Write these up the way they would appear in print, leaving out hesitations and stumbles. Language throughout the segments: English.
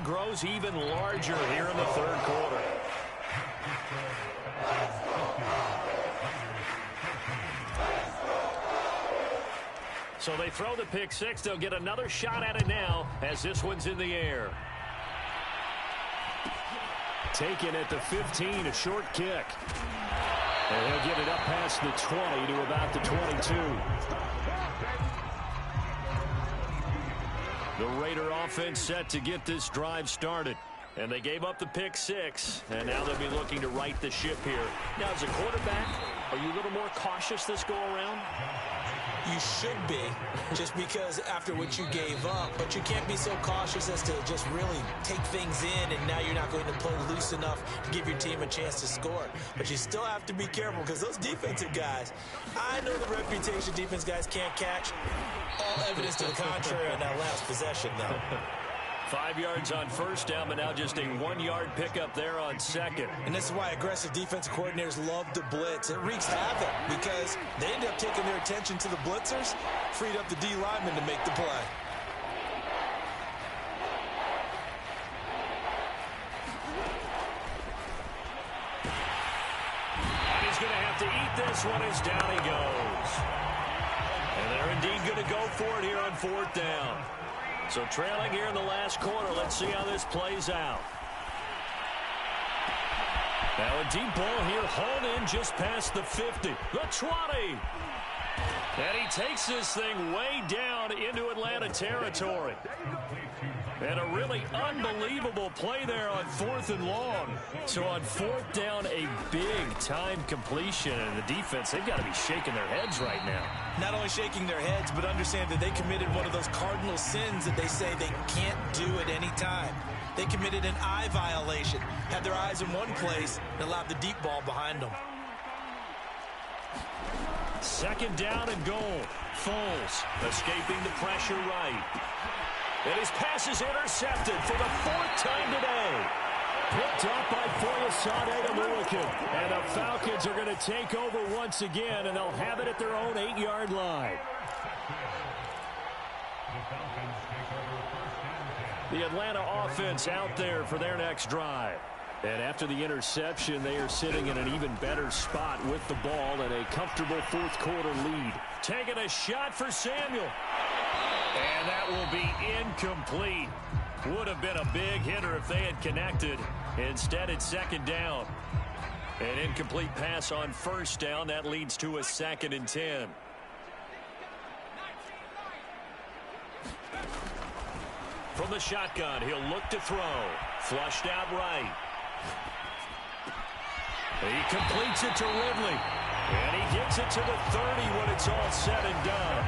grows even larger here in the third quarter. So they throw the pick six. They'll get another shot at it now as this one's in the air. Taken at the 15, a short kick. And he'll get it up past the 20 to about the 22. The Raider offense set to get this drive started. And they gave up the pick six, and now they'll be looking to right the ship here. Now, as a quarterback, are you a little more cautious this go-around? You should be, just because after what you gave up. But you can't be so cautious as to just really take things in, and now you're not going to play loose enough to give your team a chance to score. But you still have to be careful, because those defensive guys, I know the reputation defense guys can't catch. All evidence to the contrary on that last possession, though. 5 yards on first down, but now just a 1 yard pickup there on second. And this is why aggressive defensive coordinators love to blitz. It wreaks havoc because they end up taking their attention to the blitzers, freed up the D lineman to make the play. And he's going to have to eat this one as down he goes. And they're indeed going to go for it here on fourth down. So trailing here in the last quarter. Let's see how this plays out. Now a deep ball here, hauled in just past the 50. The 20. And he takes this thing way down into Atlanta territory. And a really unbelievable play there on fourth and long. So on fourth down, a big-time completion. And the defense, they've got to be shaking their heads right now. Not only shaking their heads, but understand that they committed one of those cardinal sins that they say they can't do at any time. They committed an eye violation, had their eyes in one place, and allowed the deep ball behind them. Second down and goal. Foles escaping the pressure right. And his pass is intercepted for the fourth time today. Picked up by Foyesade Oluokun. And the Falcons are going to take over once again, and they'll have it at their own 8-yard line. The Atlanta offense out there for their next drive. And after the interception, they are sitting in an even better spot with the ball and a comfortable fourth quarter lead. Taking a shot for Samuel. And that will be incomplete. Would have been a big hitter if they had connected. Instead, it's second down. An incomplete pass on first down. That leads to a 2nd and 10. From the shotgun, he'll look to throw. Flushed out right. He completes it to Ridley. And he gets it to the 30 when it's all said and done.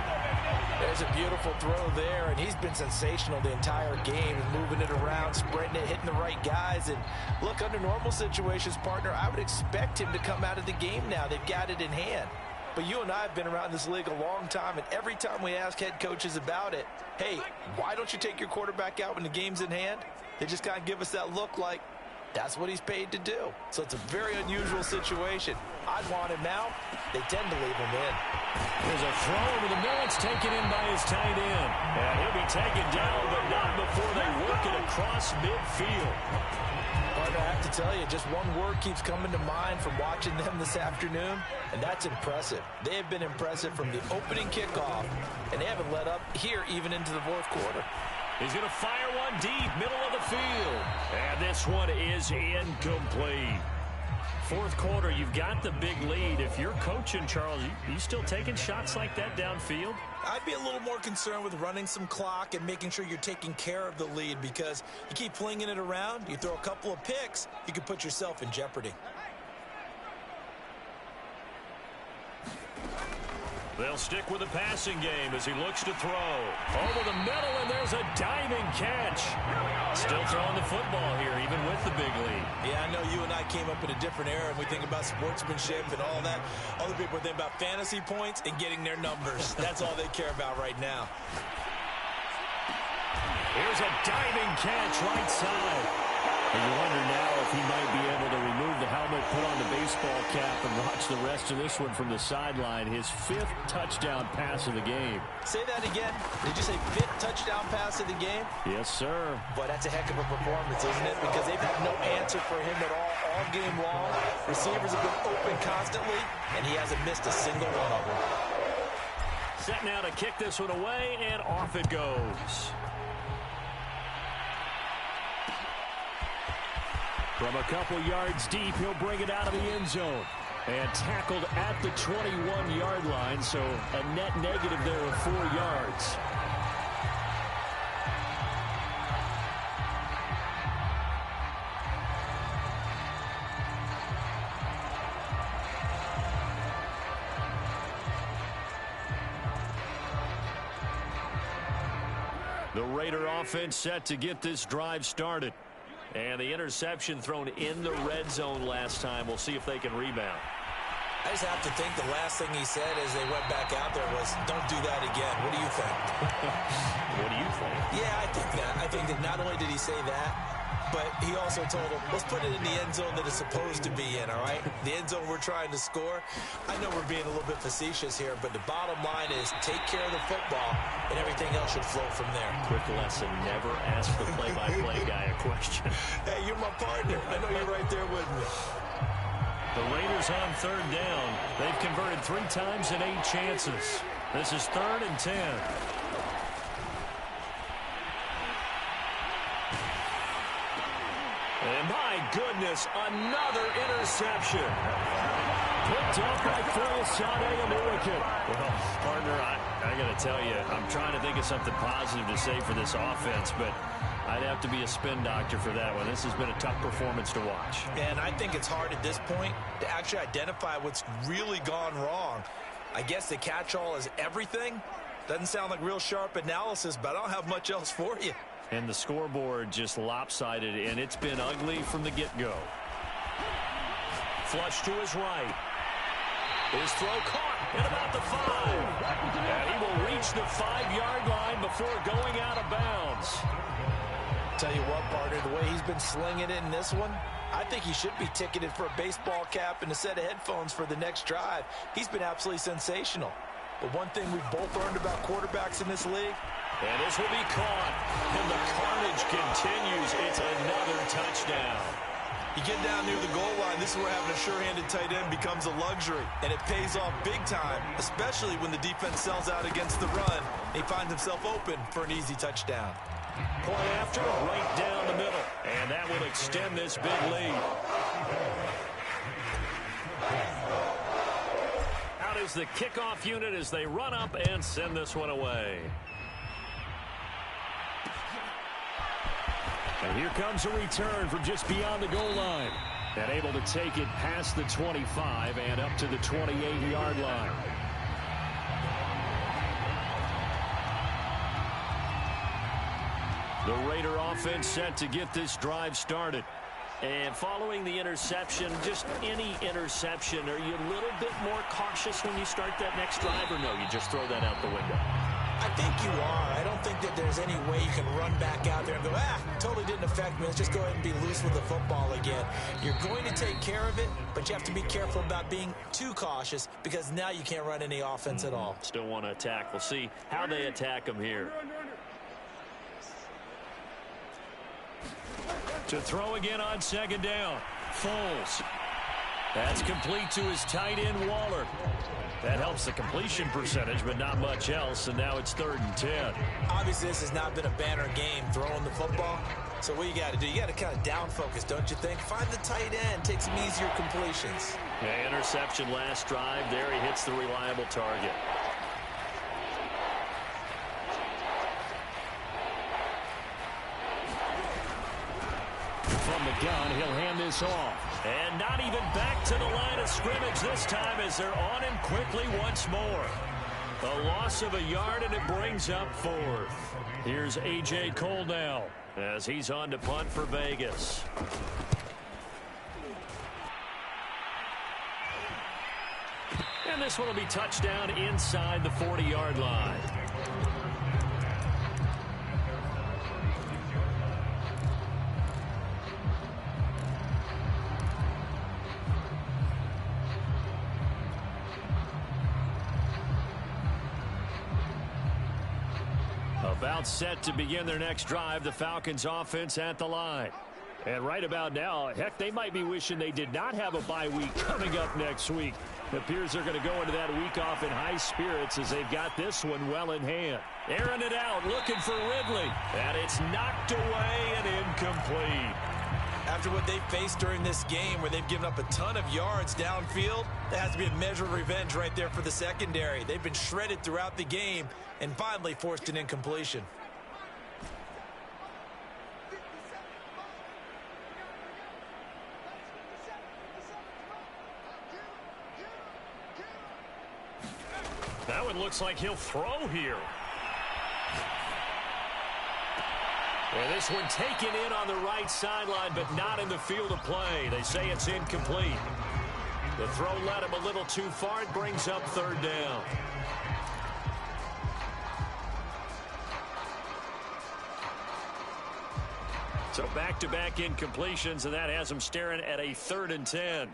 There's a beautiful throw there, and he's been sensational the entire game, moving it around, spreading it, hitting the right guys. And look, under normal situations, partner, I would expect him to come out of the game now. They've got it in hand. But you and I have been around this league a long time, and every time we ask head coaches about it, hey, why don't you take your quarterback out when the game's in hand? They just kind of give us that look like, that's what he's paid to do. So it's a very unusual situation. I'd want him now. They tend to leave him in. There's a throw over the middle. It's taken in by his tight end. And he'll be taken down, but not before they work it across midfield. But I have to tell you, just one word keeps coming to mind from watching them this afternoon, and that's impressive. They have been impressive from the opening kickoff, and they haven't let up here even into the fourth quarter. He's going to fire one deep, middle of the field. And this one is incomplete. Fourth quarter, you've got the big lead. If you're coaching, Charles, you still taking shots like that downfield? I'd be a little more concerned with running some clock and making sure you're taking care of the lead, because you keep flinging it around, you throw a couple of picks, you can put yourself in jeopardy. They'll stick with the passing game as he looks to throw. Over the middle, and there's a diving catch. Still throwing the football here, even with the big lead. Yeah, I know you and I came up in a different era, and we think about sportsmanship and all that. Other people think about fantasy points and getting their numbers. That's all they care about right now. Here's a diving catch right side. And you wonder now if he might be able to remove the helmet, put on the baseball cap, and watch the rest of this one from the sideline. His 5th touchdown pass of the game. Say that again. Did you say 5th touchdown pass of the game? Yes, sir. Boy, that's a heck of a performance, isn't it? Because they've had no answer for him at all game long. Receivers have been open constantly, and he hasn't missed a single one of them. Set now to kick this one away, and off it goes. From a couple yards deep, he'll bring it out of the end zone. And tackled at the 21-yard line, so a net negative there of 4 yards. The Raider offense set to get this drive started. And the interception thrown in the red zone last time. We'll see if they can rebound. I just have to think the last thing he said as they went back out there was, don't do that again. What do you think? What do you think? Yeah, I think that. I think that not only did he say that, but he also told him, let's put it in the end zone that it's supposed to be in, all right? The end zone we're trying to score. I know we're being a little bit facetious here, but the bottom line is take care of the football, and everything else should flow from there. Quick lesson, never ask the play-by-play guy a question. Hey, you're my partner. I know you're right there with me. The Raiders on 3rd down. They've converted 3 times in 8 chances. This is 3rd and 10. And my goodness, another interception. Picked up by Foyesade Amuakin. Well, partner, I got to tell you, I'm trying to think of something positive to say for this offense, but I'd have to be a spin doctor for that one. This has been a tough performance to watch. And I think it's hard at this point to actually identify what's really gone wrong. I guess the catch-all is everything. Doesn't sound like real sharp analysis, but I don't have much else for you. And the scoreboard just lopsided, and it's been ugly from the get-go. Flush to his right. His throw caught at about the 5. And he will reach the 5-yard line before going out of bounds. Tell you what, partner, the way he's been slinging it in this one, I think he should be ticketed for a baseball cap and a set of headphones for the next drive. He's been absolutely sensational. But one thing we've both learned about quarterbacks in this league, and this will be caught, and the carnage continues. It's another touchdown. You get down near the goal line, this is where having a sure-handed tight end becomes a luxury, and it pays off big time, especially when the defense sells out against the run, and he finds himself open for an easy touchdown. Point after, right down the middle, and that will extend this big lead. Out is the kickoff unit as they run up and send this one away. And here comes a return from just beyond the goal line. And able to take it past the 25 and up to the 28-yard line. The Raider offense set to get this drive started. And following the interception, just any interception, are you a little bit more cautious when you start that next drive, or no, you just throw that out the window? I think you are. I don't think that there's any way you can run back out there and go, totally didn't affect me. Let's just go ahead and be loose with the football again. You're going to take care of it, but you have to be careful about being too cautious because now you can't run any offense at all. Still want to attack. We'll see how they attack them here. To throw again on 2nd down. Foles. That's complete to his tight end, Waller. That helps the completion percentage, but not much else, and now it's 3rd and 10. Obviously, this has not been a banner game throwing the football. So what you got to do, you got to kind of down focus, don't you think? Find the tight end, take some easier completions. Yeah, interception last drive. There he hits the reliable target. From the gun, he'll hand this off. And not even back to the line of scrimmage this time as they're on him quickly once more. A loss of a yard, and it brings up 4th. Here's A.J. Cole now as he's on to punt for Vegas. And this one will be touchdown inside the 40-yard line. About set to begin their next drive, the Falcons offense at the line. And right about now, heck, they might be wishing they did not have a bye week coming up next week. It appears they're going to go into that week off in high spirits as they've got this one well in hand. Airing it out, looking for Ridley. And it's knocked away and incomplete. After what they faced during this game where they've given up a ton of yards downfield, there has to be a measure of revenge right there for the secondary. They've been shredded throughout the game and finally forced an incompletion. That one looks like he'll throw here. And this one taken in on the right sideline, but not in the field of play. They say it's incomplete. The throw led him a little too far. It brings up third down. So back-to-back incompletions, and that has him staring at a 3rd and 10.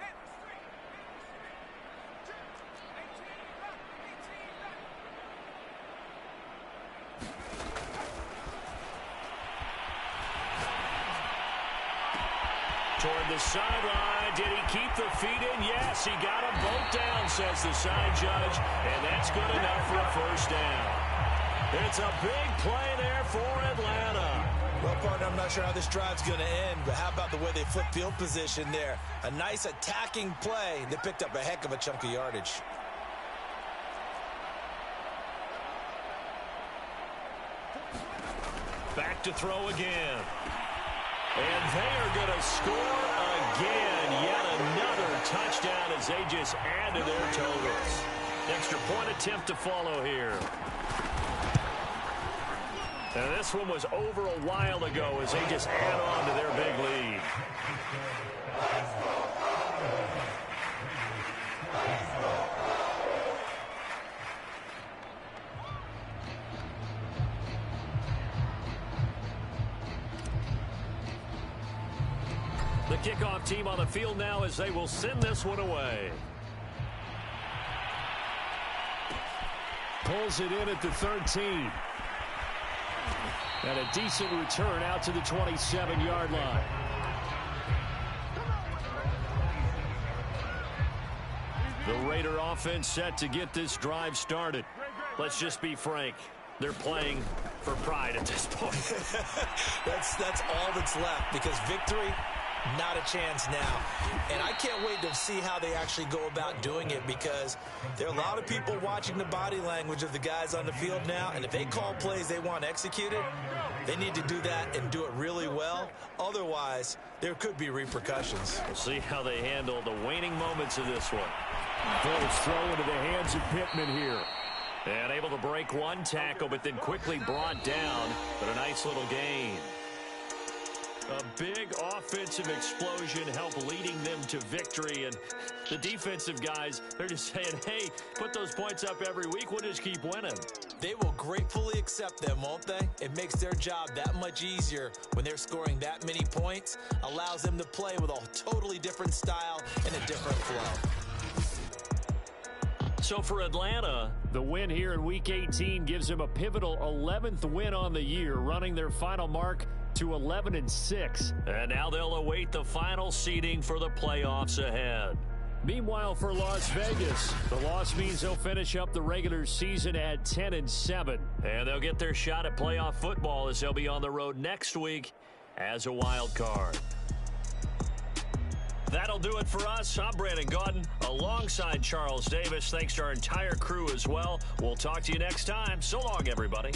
Toward the sideline. Did he keep the feet in? Yes, he got them both down, says the side judge. And that's good enough for a first down. It's a big play there for Atlanta. Well, partner, I'm not sure how this drive's going to end, but how about the way they flip field position there? A nice attacking play. They picked up a heck of a chunk of yardage. Back to throw again. And they are going to score again. Yet another touchdown as they just add to their totals. Extra point attempt to follow here. And this one was over a while ago as they just add on to their big lead. The kickoff team on the field now as they will send this one away. Pulls it in at the 13. And a decent return out to the 27-yard line. The Raider offense set to get this drive started. Let's just be frank. They're playing for pride at this point. That's all that's left because victory, not a chance now. And I can't wait to see how they actually go about doing it because there are a lot of people watching the body language of the guys on the field now. And if they call plays they want executed, they need to do that and do it really well. Otherwise, there could be repercussions. We'll see how they handle the waning moments of this one. Bullets throw into the hands of Pittman here. And able to break one tackle, but then quickly brought down. But a nice little gain. A big offensive explosion helped leading them to victory. And the defensive guys, they're just saying, hey, put those points up every week. We'll just keep winning. They will gratefully accept them, won't they? It makes their job that much easier when they're scoring that many points. Allows them to play with a totally different style and a different flow. So for Atlanta, the win here in Week 18 gives them a pivotal 11th win on the year, running their final mark to 11-6. And now they'll await the final seeding for the playoffs ahead. Meanwhile, for Las Vegas, the loss means they'll finish up the regular season at 10-7. And they'll get their shot at playoff football as they'll be on the road next week as a wild card. That'll do it for us. I'm Brandon Gaudin alongside Charles Davis. Thanks to our entire crew as well. We'll talk to you next time. So long, everybody.